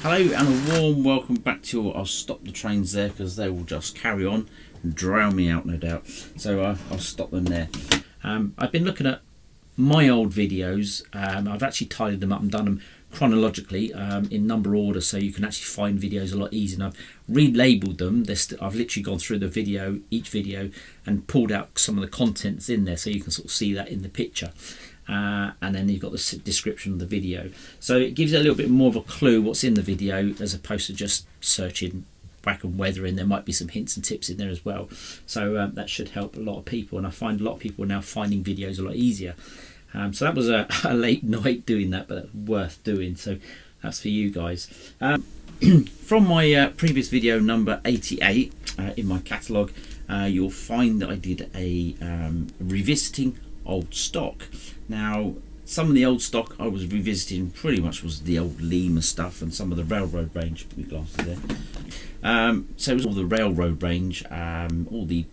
Hello and a warm welcome back to you. I'll stop the trains there because they will just carry on and drown me out, no doubt. So I'll stop them there. I've been looking at my old videos. I've actually tidied them up and done them chronologically in number order, so you can actually find videos a lot easier. And I've relabeled them. I've literally gone through each video and pulled out some of the contents in there, so you can sort of see that in the picture. And then you've got the description of the video, so it gives you a little bit more of a clue what's in the video as opposed to just searching whack and weather in. There might be some hints and tips in there as well, so that should help a lot of people, and I find a lot of people are now finding videos a lot easier. So that was a late night doing that, but worth doing, so that's for you guys. From my previous video number 88 in my catalogue, you'll find that I did a revisiting old stock. Now, some of the old stock I was revisiting pretty much was the old Lima stuff and some of the railroad range. Put my glasses there. So it was all the railroad range, all the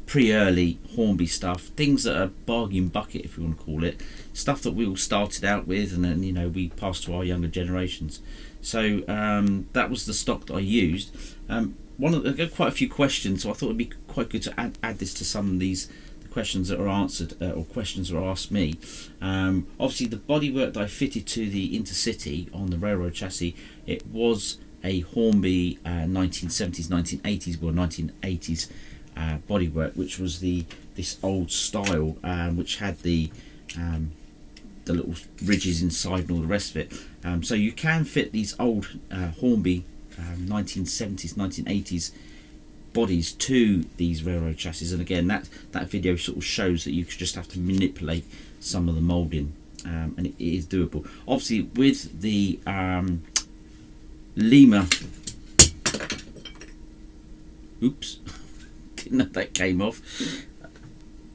pre-early Hornby stuff, things that are bargain bucket, if you want to call it, stuff that we all started out with, and then we passed to our younger generations. So that was the stock that I used. I got quite a few questions, so I thought it'd be quite good to add this to some of these questions that are answered, or questions that are asked me. Obviously the bodywork that I fitted to the Intercity on the railroad chassis, it was a Hornby 1970s, 1980s, or 1980s bodywork, which was this old style, which had the little ridges inside and all the rest of it. So you can fit these old Hornby 1970s, 1980s bodies to these railroad chassis, and again that video sort of shows that you just have to manipulate some of the moulding, and it is doable. Obviously with the Lima, oops, didn't know that came off.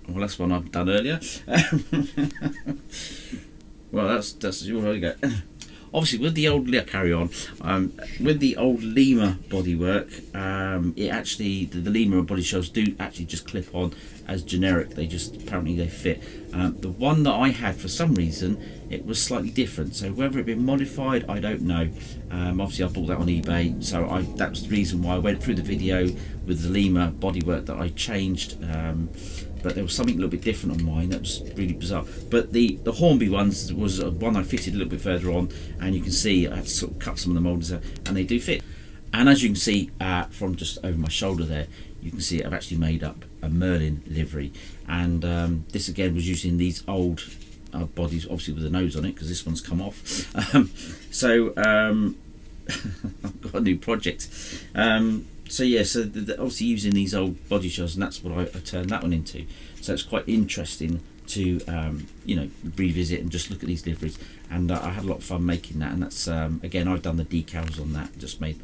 Well, that's one I've done earlier. Well, that's you already go. Obviously, with the old with the old Lima bodywork, it actually the Lima body shells do actually just clip on as generic. They fit. The one that I had, for some reason, it was slightly different. So whether it been modified, I don't know. Obviously, I bought that on eBay, so that was the reason why I went through the video with the Lima bodywork that I changed. But there was something a little bit different on mine that was really bizarre. But the Hornby ones was one I fitted a little bit further on, and you can see I had to sort of cut some of the mouldings out, and they do fit. And as you can see from just over my shoulder there, you can see I've actually made up a Merlin livery, and this again was using these old bodies, obviously with the nose on it, because this one's come off. So I've got a new project. So yeah, so obviously using these old body shells, and that's what I turned that one into. So it's quite interesting to revisit and just look at these liveries, and I had a lot of fun making that. And that's again, I've done the decals on that, just made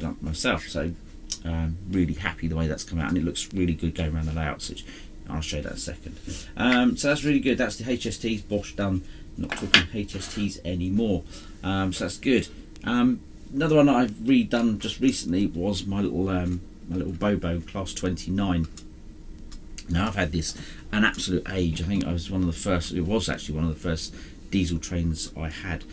up myself. So really happy the way that's come out, and it looks really good going around the layouts, which I'll show you that in a second. So that's really good. That's the HSTs, Bosch done. Not talking HSTs anymore. So that's good. Another one that I've redone just recently was my little Bobo Class 29. Now I've had this an absolute age. I think I was one of the first. It was actually one of the first diesel trains I had.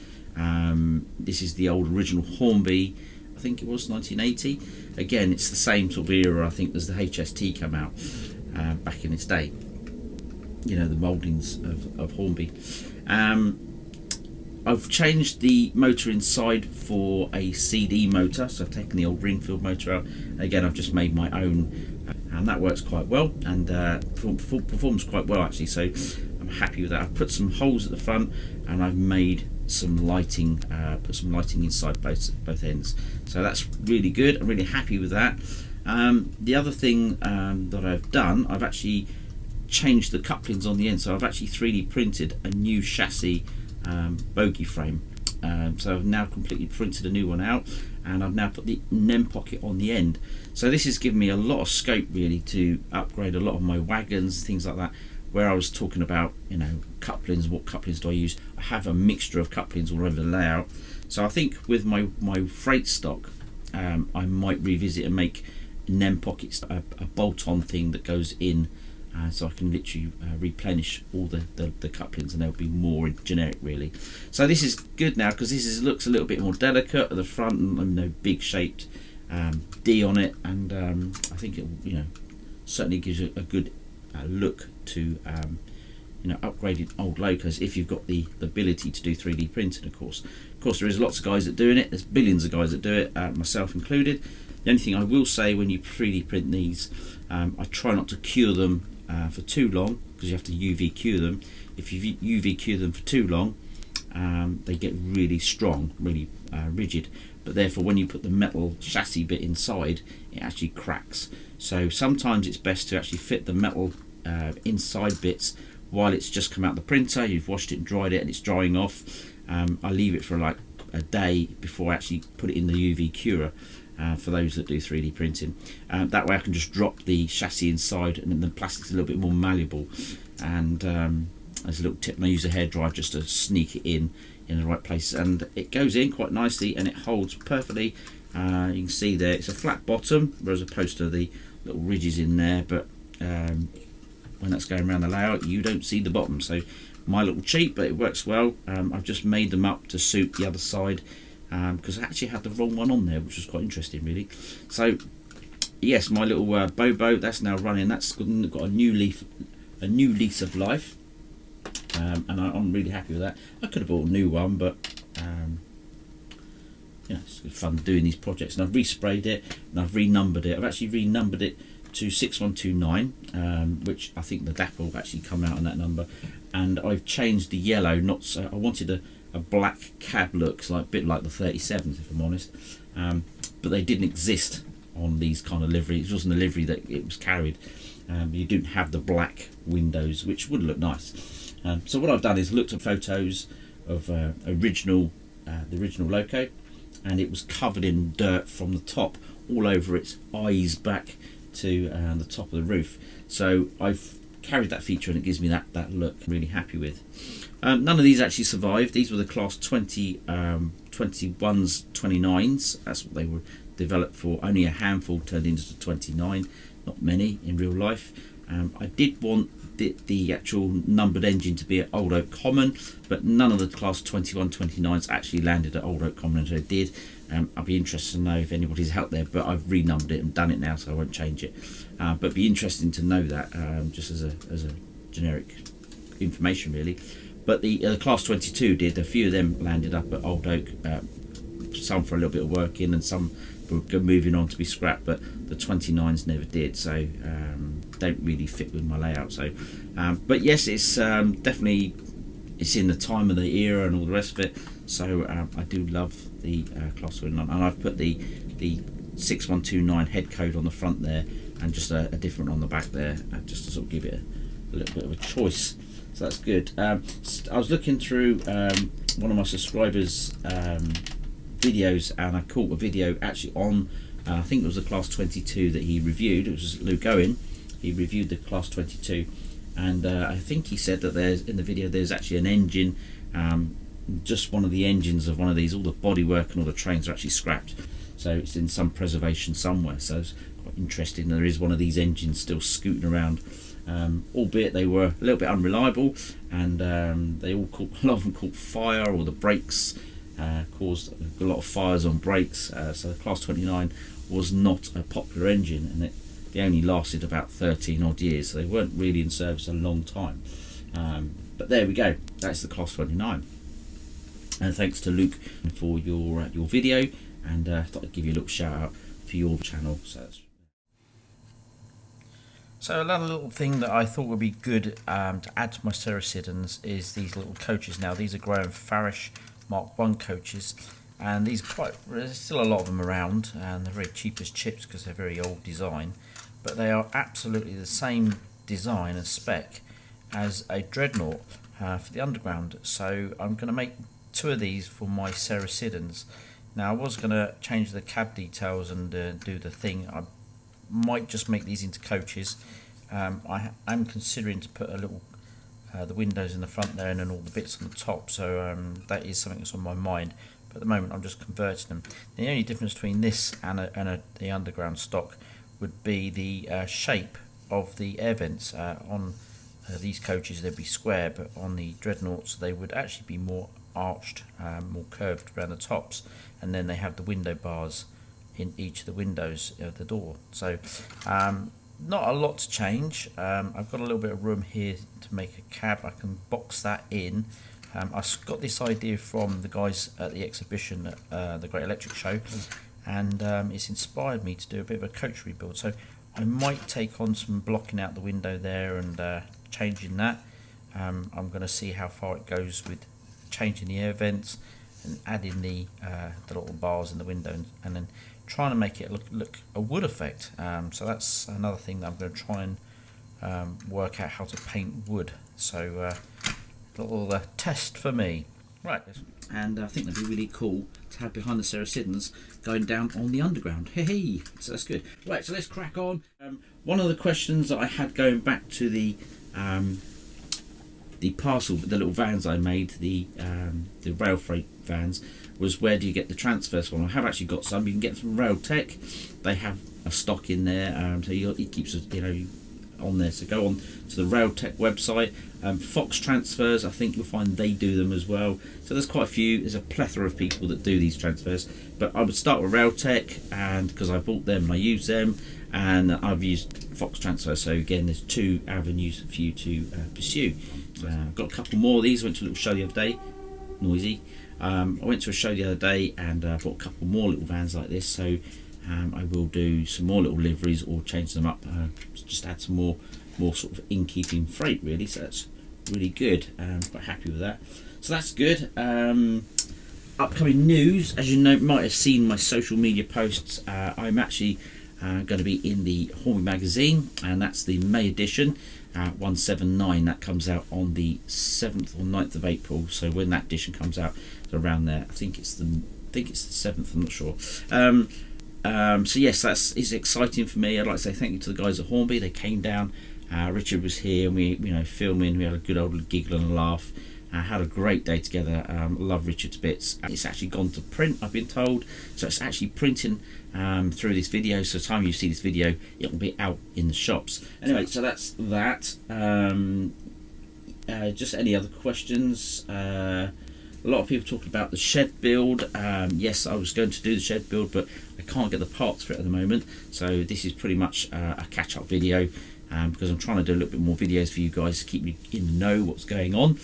This is the old original Hornby. I think it was 1980. Again, it's the same sort of era, I think, as the HST came out back in its day. The mouldings of Hornby. I've changed the motor inside for a CD motor, so I've taken the old Ringfield motor out. Again, I've just made my own, and that works quite well, and performs quite well actually, so I'm happy with that. I've put some holes at the front, and I've made some lighting, put some lighting inside both ends, so that's really good. I'm really happy with that. The other thing that I've done, I've actually changed the couplings on the end, so I've actually 3D printed a new chassis bogie frame. So I've now completely printed a new one out, and I've now put the NEM pocket on the end. So this has given me a lot of scope really to upgrade a lot of my wagons, things like that. Where I was talking about, couplings, what couplings do I use? I have a mixture of couplings all over the layout. So I think with my freight stock, I might revisit and make NEM pockets, a bolt-on thing that goes in so I can literally replenish all the couplings, and they'll be more generic really. So this is good now, because looks a little bit more delicate at the front, and no big shaped D on it, and I think it certainly gives you a good look to upgrading old locos, if you've got the ability to do 3D printing. Of course there is lots of guys that are doing it. There's billions of guys that do it, myself included. The only thing I will say, when you 3D print these, I try not to cure them for too long, because you have to UV cure them. If you UV cure them for too long, they get really strong, really rigid, but therefore when you put the metal chassis bit inside, it actually cracks. So sometimes it's best to actually fit the metal inside bits while it's just come out the printer. You've washed it and dried it, and it's drying off. I leave it for like a day before I actually put it in the UV curer, for those that do 3D printing. That way I can just drop the chassis inside, and then the plastic's a little bit more malleable. And as a little tip, I use a hairdryer just to sneak it in the right places, and it goes in quite nicely and it holds perfectly. You can see there it's a flat bottom, whereas opposed to the little ridges in there, but when that's going around the layout, you don't see the bottom. So my little cheat, but it works well. I've just made them up to suit the other side, because I actually had the wrong one on there, which was quite interesting really. So yes, my little Bobo, that's now running. That's got a new lease of life, and I'm really happy with that. I could have bought a new one, but it's good fun doing these projects. And I've resprayed it, and I've renumbered it. I've actually renumbered it to 6129, which I think the dapper will actually come out on that number. And I've changed the yellow, not so I wanted a black cab look, so a bit like the 37s if I'm honest, but they didn't exist on these kind of liveries. It wasn't a livery that it was carried. You didn't have the black windows, which would look nice. So what I've done is looked at photos of the original loco, and it was covered in dirt from the top all over its eyes back to the top of the roof. So I've carried that feature, and it gives me that look I'm really happy with. None of these actually survived. These were the class 20 21s 29s. That's what they were developed for. Only a handful turned into 29, not many in real life. I did want the actual numbered engine to be at Old Oak Common, but none of the class 21 29s actually landed at Old Oak Common, and they did. I'd be interested to know if anybody's out there, but I've renumbered it and done it now, so I won't change it. But it'd be interesting to know that, just as a generic information really. But the class 22 did. A few of them landed up at Old Oak, some for a little bit of work in, and some were moving on to be scrapped, but the 29s never did, so don't really fit with my layout. So but yes, it's definitely, it's in the time of the era and all the rest of it. So I do love the class 29, and I've put the 6129 head code on the front there, and just a different on the back there, just to sort of give it a little bit of a choice. So that's good. I was looking through one of my subscribers' videos, and I caught a video actually on I think it was the class 22 that he reviewed. It was Luke Owen. He reviewed the class 22, and I think he said that there's in the video there's actually an engine, just one of the engines of one of these. All the bodywork and all the trains are actually scrapped, so it's in some preservation somewhere. So it's quite interesting. There is one of these engines still scooting around, albeit they were a little bit unreliable, and they all a lot of them caught fire, or the brakes caused a lot of fires on brakes. So the class 29 was not a popular engine, and they only lasted about 13 odd years, so they weren't really in service a long time. But there we go, that's the class 29. And thanks to Luke for your video, and I thought I'd give you a little shout out for your channel. So another little thing that I thought would be good to add to my Cerecidans is these little coaches. Now these are Graham Farish Mark 1 coaches, and these there's still a lot of them around, and they're very cheap as chips because they're very old design, but they are absolutely the same design and spec as a Dreadnought for the Underground. So I'm going to make 2 of these for my Cerecidans. Now I was going to change the cab details and do the thing. I might just make these into coaches. I'm considering to put a little the windows in the front there, and then all the bits on the top, so that is something that's on my mind, but at the moment I'm just converting them. The only difference between this and the Underground stock would be the shape of the air vents. On these coaches they'd be square, but on the dreadnoughts they would actually be more arched, more curved around the tops, and then they have the window bars in each of the windows of the door. So not a lot to change. I've got a little bit of room here to make a cab. I can box that in. I got this idea from the guys at the exhibition at the Great Electric Show, and it's inspired me to do a bit of a coach rebuild. So I might take on some blocking out the window there and changing that. I'm going to see how far it goes with changing the air vents and adding the little bars in the window, and then trying to make it look a wood effect. So that's another thing that I'm going to try and work out how to paint wood. So a little test for me. Right, and I think that'd be really cool to have behind the Sarah Siddons going down on the underground. Hey, so that's good. Right, so let's crack on. One of the questions that I had going back to the parcel, the little vans I made, the rail freight vans, was where do you get the transfers from? I have actually got some. You can get them from Railtech. They have a stock in there, so it keeps us, on there. So go on to the Railtech website. Fox Transfers, I think you'll find they do them as well. So there's quite a few. There's a plethora of people that do these transfers, but I would start with Railtech, and because I bought them and I use them, and I've used Fox Transfer. So again, there's two avenues for you to pursue. I've got a couple more of these. I went to a little show the other day. Noisy. I went to a show the other day and bought a couple more little vans like this. So I will do some more little liveries or change them up. Just add some more sort of in-keeping freight, really. So that's really good. Quite happy with that. So that's good. Upcoming news, as you know, might have seen my social media posts. I'm actually going to be in the Hornby magazine, and that's the May edition, 179. That comes out on the 7th or 9th of April. So when that edition comes out, it's around there. I think it's the 7th. I'm not sure. So yes, it's exciting for me. I'd like to say thank you to the guys at Hornby. They came down. Richard was here, and we filming. We had a good old giggle and a laugh. Had a great day together. Love Richard to bits. It's actually gone to print, I've been told, so it's actually printing through this video. So the time you see this video, it will be out in the shops. Anyway, so that's that. Just any other questions? A lot of people talking about the shed build. Yes, I was going to do the shed build, but I can't get the parts for it at the moment. So this is pretty much a catch-up video. Because I'm trying to do a little bit more videos for you guys to keep you in the know what's going on.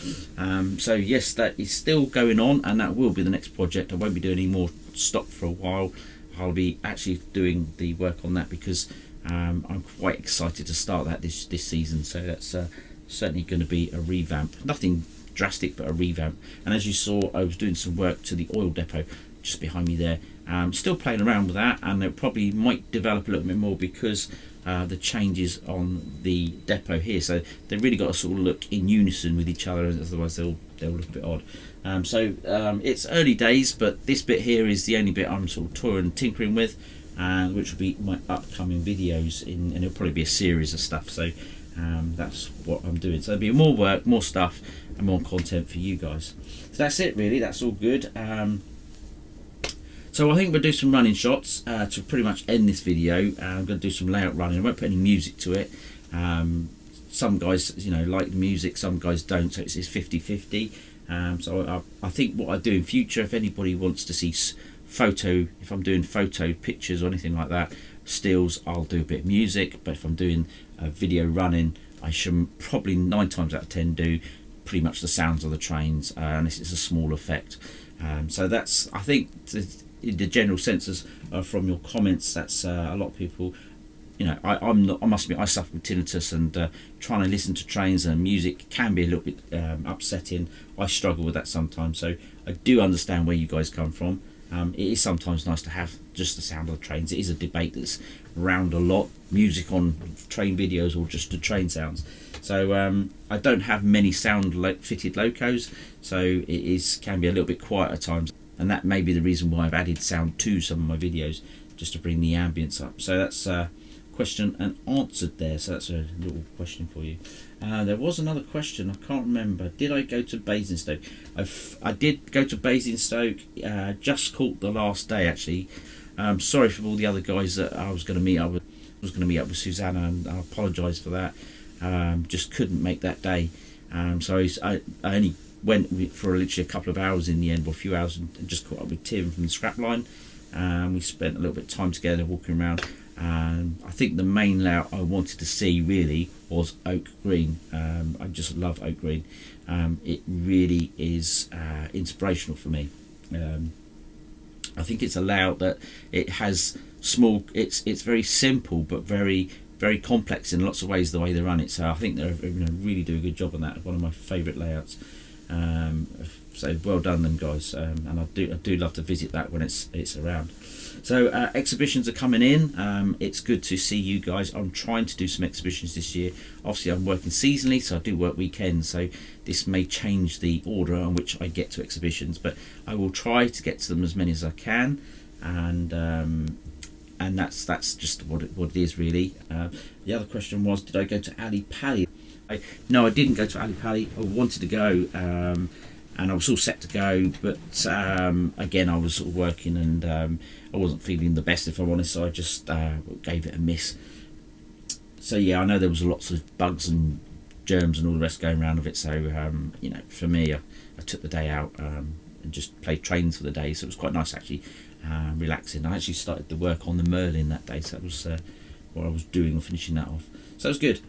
So yes, that is still going on, and that will be the next project. I won't be doing any more stock for a while. I'll be actually doing the work on that because I'm quite excited to start that this season. So that's certainly going to be a revamp. Nothing drastic, but a revamp. And as you saw, I was doing some work to the oil depot just behind me there. Still playing around with that, and it probably might develop a little bit more because the changes on the depot here, so they've really got to sort of look in unison with each other, otherwise they'll look a bit odd. It's early days, but this bit here is the only bit I'm sort of toying and tinkering with, which will be my upcoming videos, and it'll probably be a series of stuff. So that's what I'm doing. So there'll be more work, more stuff, and more content for you guys. So that's it, really. That's all good. So I think we'll do some running shots to pretty much end this video. I'm going to do some layout running. I won't put any music to it. Some guys, like the music. Some guys don't. So it's 50-50. So I think what I do in future, if anybody wants to see photo, if I'm doing photo pictures or anything like that, stills, I'll do a bit of music. But if I'm doing a video running, I should probably 9 times out of 10 do pretty much the sounds of the trains, unless it's a small effect. So that's, I think, the general senses from your comments. That's a lot of people. I must admit, I suffer with tinnitus, and trying to listen to trains and music can be a little bit upsetting. I struggle with that sometimes, so I do understand where you guys come from. It is sometimes nice to have just the sound of the trains. It is a debate that's around a lot, music on train videos or just the train sounds. So I don't have many sound fitted locos, so it can be a little bit quiet at times. And that may be the reason why I've added sound to some of my videos, just to bring the ambience up. So that's question and answered there. So that's a little question for you. There was another question, I can't remember. Did I go to Basingstoke? I did go to Basingstoke. Just caught the last day, actually. Sorry for all the other guys that I was going to meet up with. was going to meet up with Susanna, and I apologise for that. Just couldn't make that day. So I only went for literally a couple of hours in the end, or a few hours, and just caught up with Tim from the scrap line. We spent a little bit of time together walking around. I think the main layout I wanted to see really was oak green. I just love oak green. It really is inspirational for me. I think it's a layout that it has small. It's very simple but very complex in lots of ways the way they run it. So I think they really do a good job on that. One of my favourite layouts. So well done them guys, and I do love to visit that when it's around. So exhibitions are coming in. It's good to see you guys. I'm trying to do some exhibitions this year. Obviously I'm working seasonally, so I do work weekends, so this may change the order on which I get to exhibitions, but I will try to get to them as many as I can, and that's just what it is really. The other question was, did I go to Ali Pali? No, I didn't go to Ali Pali. I wanted to go, and I was all set to go, but again I was sort of working, and I wasn't feeling the best, if I'm honest, so I just gave it a miss. So yeah, I know there was lots of bugs and germs and all the rest going around of it, so you know, for me I took the day out and just played trains for the day, so it was quite nice actually, relaxing. I actually started the work on the Merlin that day, so that was what I was doing and finishing that off, so it was good.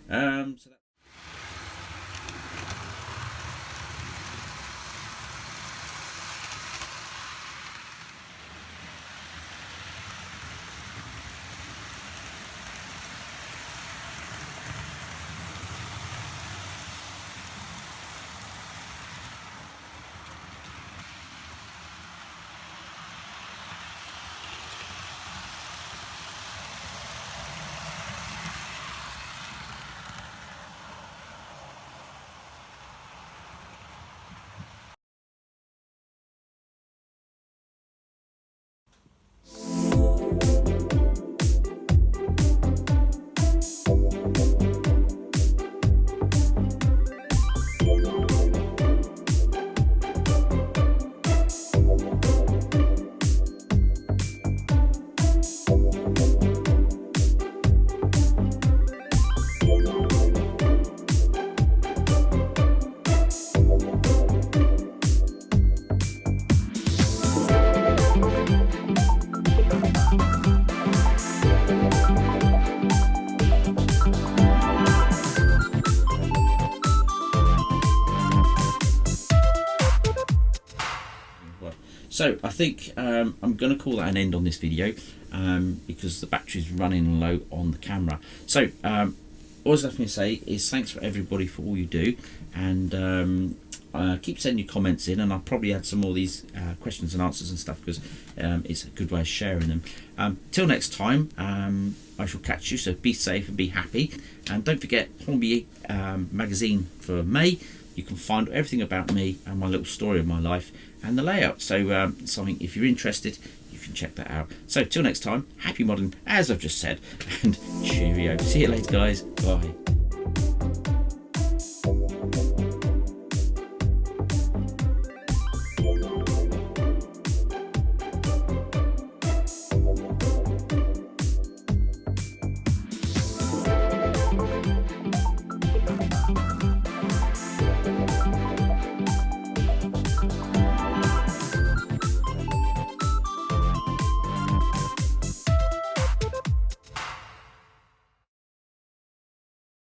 So I think I'm going to call that an end on this video, because the battery's running low on the camera. So all I left me to say is thanks for everybody for all you do, and keep sending your comments in, and I'll probably add some more of these questions and answers and stuff, because it's a good way of sharing them. Till next time, I shall catch you, so be safe and be happy, and don't forget Hornby magazine for May. You can find everything about me and my little story of my life and the layout. So something, if you're interested, you can check that out. So till next time, happy modelling, as I've just said, and cheerio. See you later, guys. Bye.